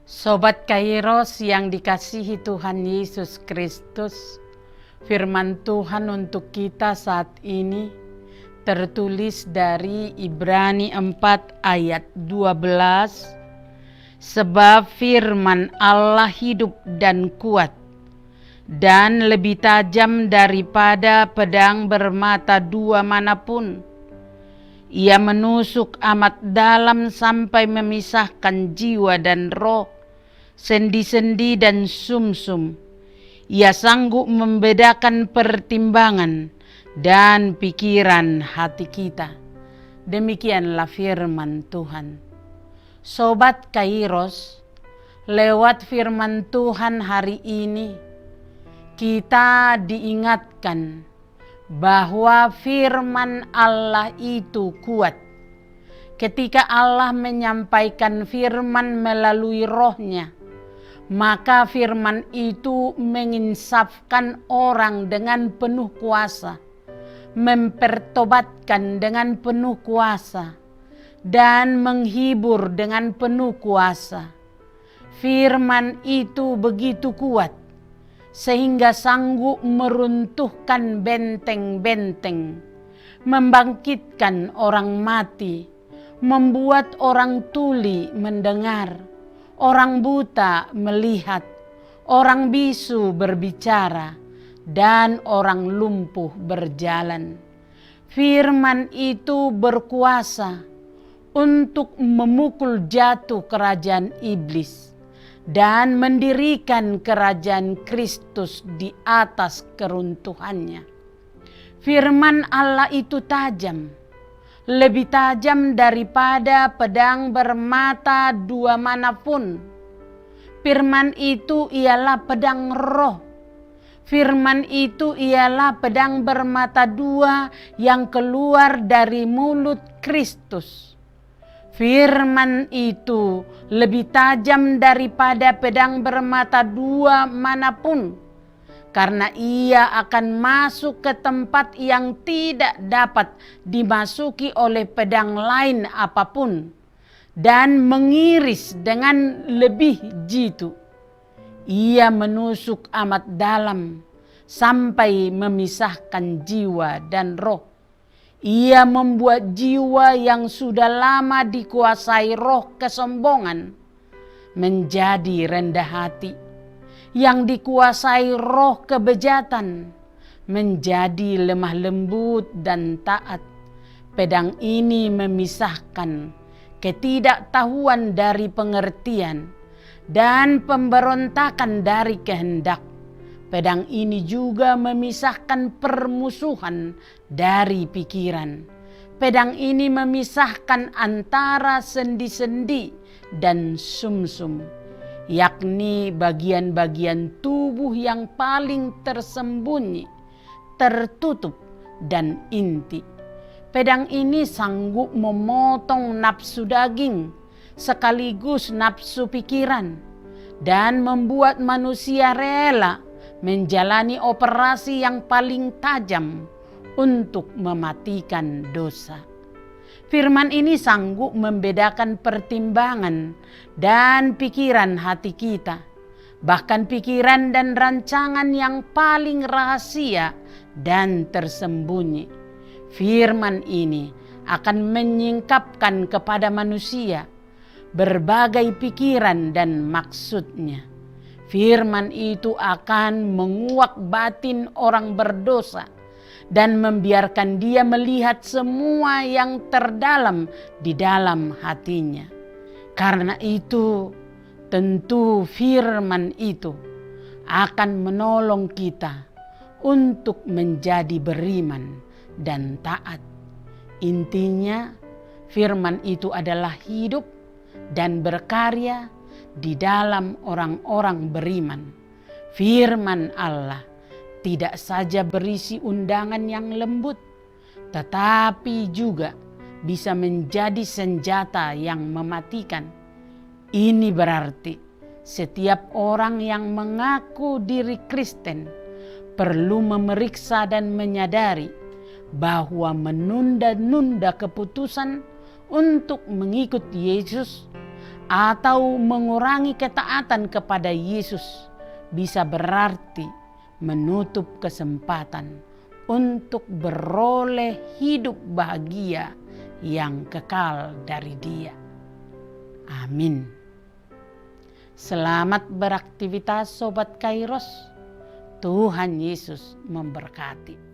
Sobat Kairos yang dikasihi Tuhan Yesus Kristus, firman Tuhan untuk kita saat ini tertulis dari Ibrani 4 ayat 12. Sebab firman Allah hidup dan kuat, dan lebih tajam daripada pedang bermata dua manapun. Ia menusuk amat dalam sampai memisahkan jiwa dan roh, sendi-sendi dan sumsum. Ia sanggup membedakan pertimbangan dan pikiran hati kita. Demikianlah firman Tuhan. Sobat Kairos, lewat firman Tuhan hari ini kita diingatkan bahwa firman Allah itu kuat. Ketika Allah menyampaikan firman melalui rohnya, maka firman itu menginsafkan orang dengan penuh kuasa, mempertobatkan dengan penuh kuasa, dan menghibur dengan penuh kuasa. Firman itu begitu kuat sehingga sanggup meruntuhkan benteng-benteng, membangkitkan orang mati, membuat orang tuli mendengar, orang buta melihat, orang bisu berbicara, dan orang lumpuh berjalan. Firman itu berkuasa untuk memukul jatuh kerajaan iblis dan mendirikan kerajaan Kristus di atas keruntuhannya. Firman Allah itu tajam, lebih tajam daripada pedang bermata dua manapun. Firman itu ialah pedang roh. Firman itu ialah pedang bermata dua yang keluar dari mulut Kristus. Firman itu lebih tajam daripada pedang bermata dua manapun, karena ia akan masuk ke tempat yang tidak dapat dimasuki oleh pedang lain apapun, dan mengiris dengan lebih jitu. Ia menusuk amat dalam sampai memisahkan jiwa dan roh. Ia membuat jiwa yang sudah lama dikuasai roh kesombongan menjadi rendah hati, yang dikuasai roh kebejatan menjadi lemah lembut dan taat. Pedang ini memisahkan ketidaktahuan dari pengertian dan pemberontakan dari kehendak. Pedang ini juga memisahkan permusuhan dari pikiran. Pedang ini memisahkan antara sendi-sendi dan sumsum, yakni bagian-bagian tubuh yang paling tersembunyi, tertutup, dan inti. Pedang ini sanggup memotong nafsu daging sekaligus nafsu pikiran dan membuat manusia rela menjalani operasi yang paling tajam untuk mematikan dosa. Firman ini sanggup membedakan pertimbangan dan pikiran hati kita, bahkan pikiran dan rancangan yang paling rahasia dan tersembunyi. Firman ini akan menyingkapkan kepada manusia berbagai pikiran dan maksudnya. Firman itu akan menguak batin orang berdosa dan membiarkan dia melihat semua yang terdalam di dalam hatinya. Karena itu, tentu firman itu akan menolong kita untuk menjadi beriman dan taat. Intinya, firman itu adalah hidup dan berkarya di dalam orang-orang beriman. Firman Allah tidak saja berisi undangan yang lembut, tetapi juga bisa menjadi senjata yang mematikan. Ini berarti setiap orang yang mengaku diri Kristen perlu memeriksa dan menyadari bahwa menunda-nunda keputusan untuk mengikut Yesus atau mengurangi ketaatan kepada Yesus bisa berarti menutup kesempatan untuk beroleh hidup bahagia yang kekal dari Dia. Amin. Selamat beraktivitas Sobat Kairos. Tuhan Yesus memberkati.